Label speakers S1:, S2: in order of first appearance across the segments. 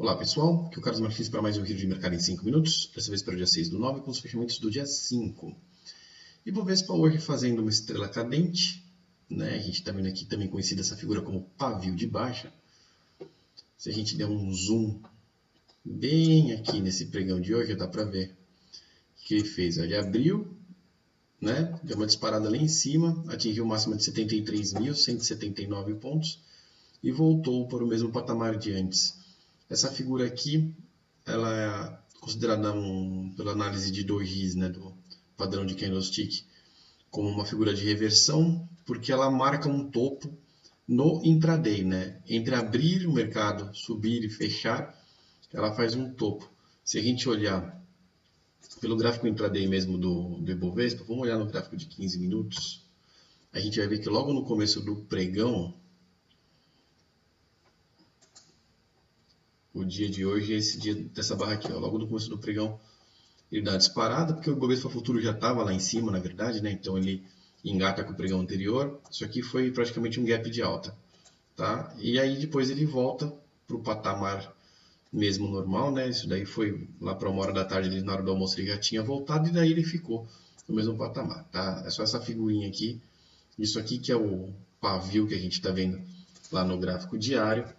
S1: Olá pessoal, aqui é o Carlos Martins para mais um vídeo de mercado em 5 minutos, dessa vez para o dia 6/9 com os fechamentos do dia 5. Ibovespa hoje fazendo uma estrela cadente, né? A gente está vendo aqui também conhecida essa figura como pavio de baixa. Se a gente der um zoom bem aqui nesse pregão de hoje, dá para ver que ele fez. Ele abriu, né? Deu uma disparada lá em cima, atingiu o máximo de 73.179 pontos e voltou para o mesmo patamar de antes. Essa figura aqui, ela é considerada pela análise de Doji, né, do padrão de candlestick, como uma figura de reversão, porque ela marca um topo no intraday, né? Entre abrir o mercado, subir e fechar, ela faz um topo. Se a gente olhar pelo gráfico intraday mesmo do Ibovespa, vamos olhar no gráfico de 15 minutos, a gente vai ver que logo no começo do pregão, o dia de hoje é esse dia dessa barra aqui, ó. Logo no começo do pregão ele dá uma disparada, porque o Ibovespa futuro já estava lá em cima, na verdade, né? Então ele engata com o pregão anterior. Isso aqui foi praticamente um gap de alta, tá? E aí depois ele volta para o patamar mesmo normal, né? Isso daí foi lá para 1h da tarde, na hora do almoço ele já tinha voltado e daí ele ficou no mesmo patamar, tá? É só essa figurinha aqui. Isso aqui que é o pavio que a gente está vendo lá no gráfico diário.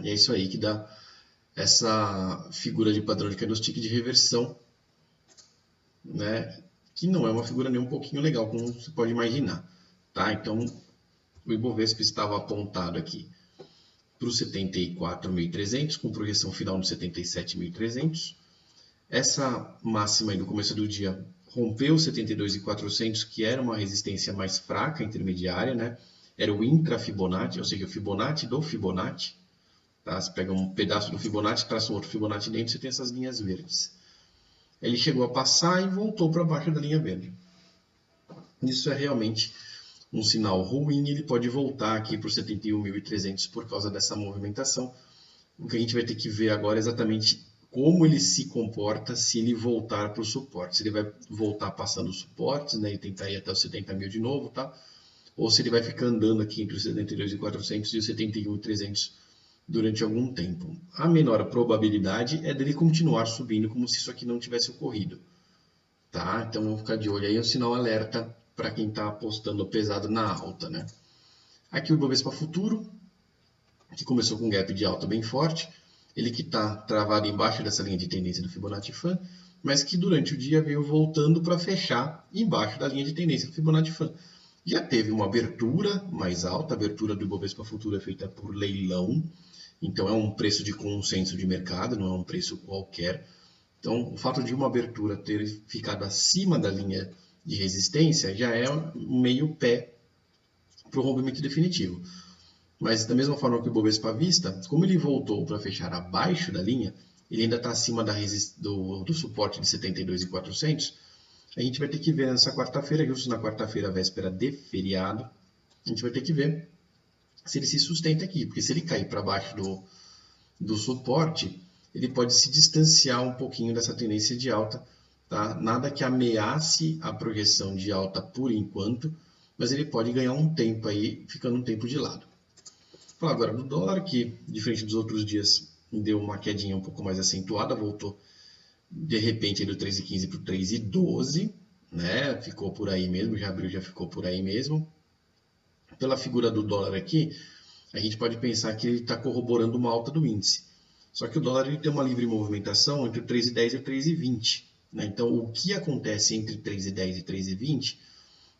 S1: E é isso aí que dá essa figura de padrão de candlestick de reversão, né? Que não é uma figura nem um pouquinho legal, como você pode imaginar, tá? Então, o Ibovespa estava apontado aqui para os 74.300, com projeção final de 77.300. Essa máxima aí do começo do dia rompeu 72.400, que era uma resistência mais fraca, intermediária, né? Era o intra-Fibonacci, ou seja, o Fibonacci do Fibonacci. Tá? Você pega um pedaço do Fibonacci, traça um outro Fibonacci dentro, você tem essas linhas verdes. Ele chegou a passar e voltou para baixo da linha verde. Isso é realmente um sinal ruim, ele pode voltar aqui para os 71.300 por causa dessa movimentação. O que a gente vai ter que ver agora é exatamente como ele se comporta se ele voltar para o suporte. Se ele vai voltar passando os suportes, né, e tentar ir até os 70.000 de novo, tá? Ou se ele vai ficar andando aqui entre os 72.400 e os 71.300 durante algum tempo. A menor probabilidade é dele continuar subindo como se isso aqui não tivesse ocorrido, tá? Então vamos ficar de olho aí, é um sinal alerta para quem está apostando pesado na alta, né? Aqui o Ibovespa futuro, que começou com um gap de alta bem forte, ele que está travado embaixo dessa linha de tendência do Fibonacci Fan, mas que durante o dia veio voltando para fechar embaixo da linha de tendência do Fibonacci Fan. Já teve uma abertura mais alta, a abertura do Ibovespa futuro é feita por leilão, então é um preço de consenso de mercado, não é um preço qualquer. Então o fato de uma abertura ter ficado acima da linha de resistência já é um meio pé para o rompimento definitivo. Mas da mesma forma que o Ibovespa à vista, como ele voltou para fechar abaixo da linha, ele ainda está acima do suporte de 72.400, a gente vai ter que ver nessa quarta-feira, justo na quarta-feira, véspera de feriado, a gente vai ter que ver se ele se sustenta aqui, porque se ele cair para baixo do suporte, ele pode se distanciar um pouquinho dessa tendência de alta, tá? Nada que ameace a projeção de alta por enquanto, mas ele pode ganhar um tempo aí, ficando um tempo de lado. Vou falar agora do dólar, que diferente dos outros dias deu uma quedinha um pouco mais acentuada, voltou de repente do 3,15 para o 3,12, né? Ficou por aí mesmo, já abriu, já ficou por aí mesmo. Pela figura do dólar aqui, a gente pode pensar que ele está corroborando uma alta do índice. Só que o dólar ele tem uma livre movimentação entre o 3,10 e o 3,20. Né? Então, o que acontece entre 3,10 e 3,20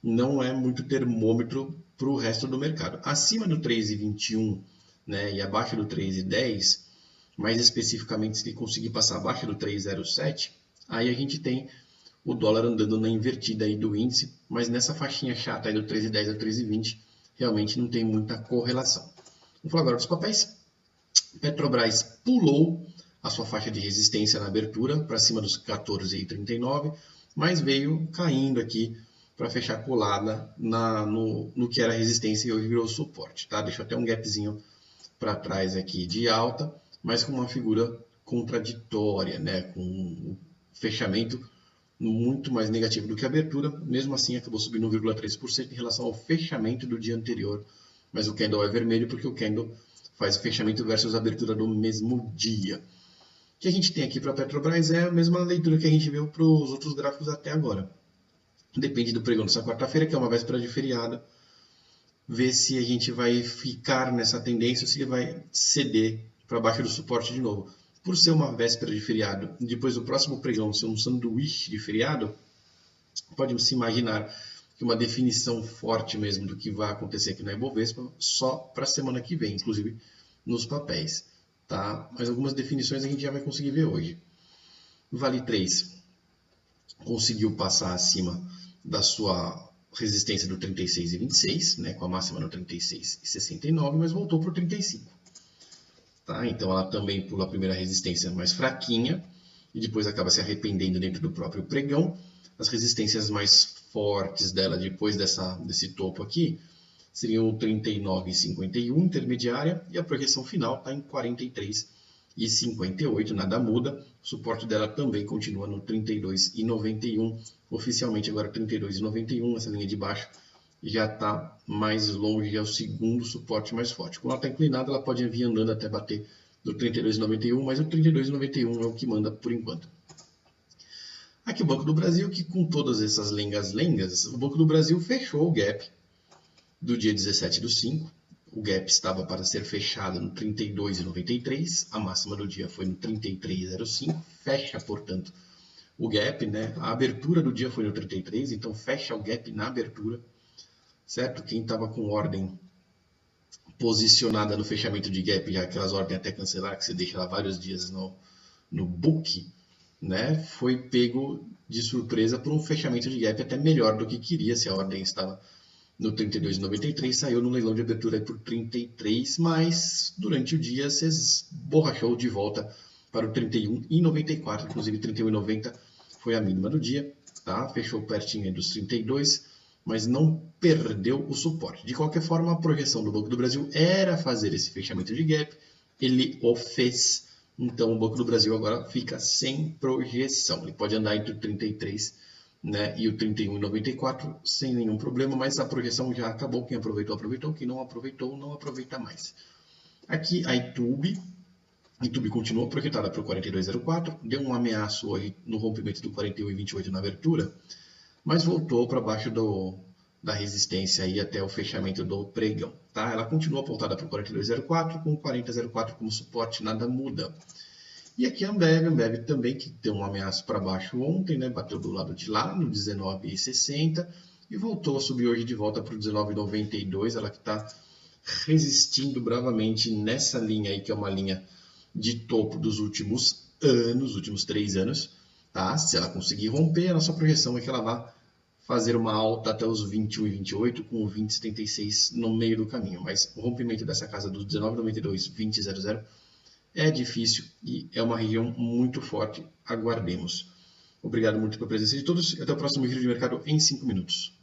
S1: não é muito termômetro para o resto do mercado. Acima do 3,21, né, e abaixo do 3,10, mais especificamente se ele conseguir passar abaixo do 3,07, aí a gente tem o dólar andando na invertida aí do índice, mas nessa faixinha chata aí do 3,10 a 3,20, realmente não tem muita correlação. Vamos falar agora dos papéis. Petrobras pulou a sua faixa de resistência na abertura para cima dos 14,39, mas veio caindo aqui para fechar colada no que era resistência e hoje virou suporte. Tá? Deixou até um gapzinho para trás aqui de alta, mas com uma figura contraditória, né? Com um fechamento muito mais negativo do que a abertura, mesmo assim acabou subindo 1,3% em relação ao fechamento do dia anterior, mas o candle é vermelho porque o candle faz o fechamento versus a abertura do mesmo dia. O que a gente tem aqui para a Petrobras é a mesma leitura que a gente viu para os outros gráficos até agora. Depende do pregão dessa quarta-feira, que é uma véspera de feriado, ver se a gente vai ficar nessa tendência ou se ele vai ceder para baixo do suporte de novo. Por ser uma véspera de feriado, depois do próximo pregão ser um sanduíche de feriado, pode se imaginar que uma definição forte mesmo do que vai acontecer aqui na Ibovespa só para a semana que vem, inclusive nos papéis. Tá? Mas algumas definições a gente já vai conseguir ver hoje. Vale 3 conseguiu passar acima da sua resistência do 36,26, né, com a máxima no 36,69, mas voltou para o 35. Tá? Então ela também pula a primeira resistência mais fraquinha e depois acaba se arrependendo dentro do próprio pregão. As resistências mais fortes dela depois desse topo aqui seriam o 39,51 intermediária e a projeção final está em 43,58, nada muda. O suporte dela também continua no 32,91, oficialmente agora 32,91, essa linha de baixo já está mais longe, é o segundo suporte mais forte. Quando ela está inclinada, ela pode vir andando até bater do 32,91, mas o 32,91 é o que manda por enquanto. Aqui o Banco do Brasil, que com todas essas lengas, o Banco do Brasil fechou o gap do dia 17/5. O gap estava para ser fechado no 32,93, a máxima do dia foi no 33,05, fecha, portanto, o gap, né? A abertura do dia foi no 33, então fecha o gap na abertura, certo? Quem estava com ordem posicionada no fechamento de gap, já aquelas ordens até cancelar, que você deixa lá vários dias no book, né? Foi pego de surpresa por um fechamento de gap até melhor do que queria, se a ordem estava no 32,93, saiu no leilão de abertura por 33, mas durante o dia se esborrachou de volta para o 31,94, inclusive 31,90 foi a mínima do dia, tá? Fechou pertinho dos 32, mas não perdeu o suporte. De qualquer forma, a projeção do Banco do Brasil era fazer esse fechamento de gap, ele o fez, então o Banco do Brasil agora fica sem projeção, ele pode andar entre o 33, né, e o 31,94 sem nenhum problema, mas a projeção já acabou. Quem aproveitou, aproveitou. Quem não aproveitou, não aproveita mais. Aqui a Itube continua projetada para o 42,04, deu um ameaço hoje no rompimento do 41,28 na abertura, mas voltou para baixo da resistência aí até o fechamento do pregão. Tá? Ela continua apontada para o 42,04, com o 40,04 como suporte, nada muda. E aqui a Ambev também, que deu um ameaço para baixo ontem, né? Bateu do lado de lá, no 19,60, e voltou a subir hoje de volta para o 19,92, ela que está resistindo bravamente nessa linha aí, que é uma linha de topo dos últimos 3 anos. Tá? Se ela conseguir romper, a nossa projeção é que ela vá fazer uma alta até os 21,28, com o 20,76 no meio do caminho. Mas o rompimento dessa casa dos 19,92, 20,00 é difícil e é uma região muito forte. Aguardemos. Obrigado muito pela presença de todos e até o próximo vídeo de mercado em 5 minutos.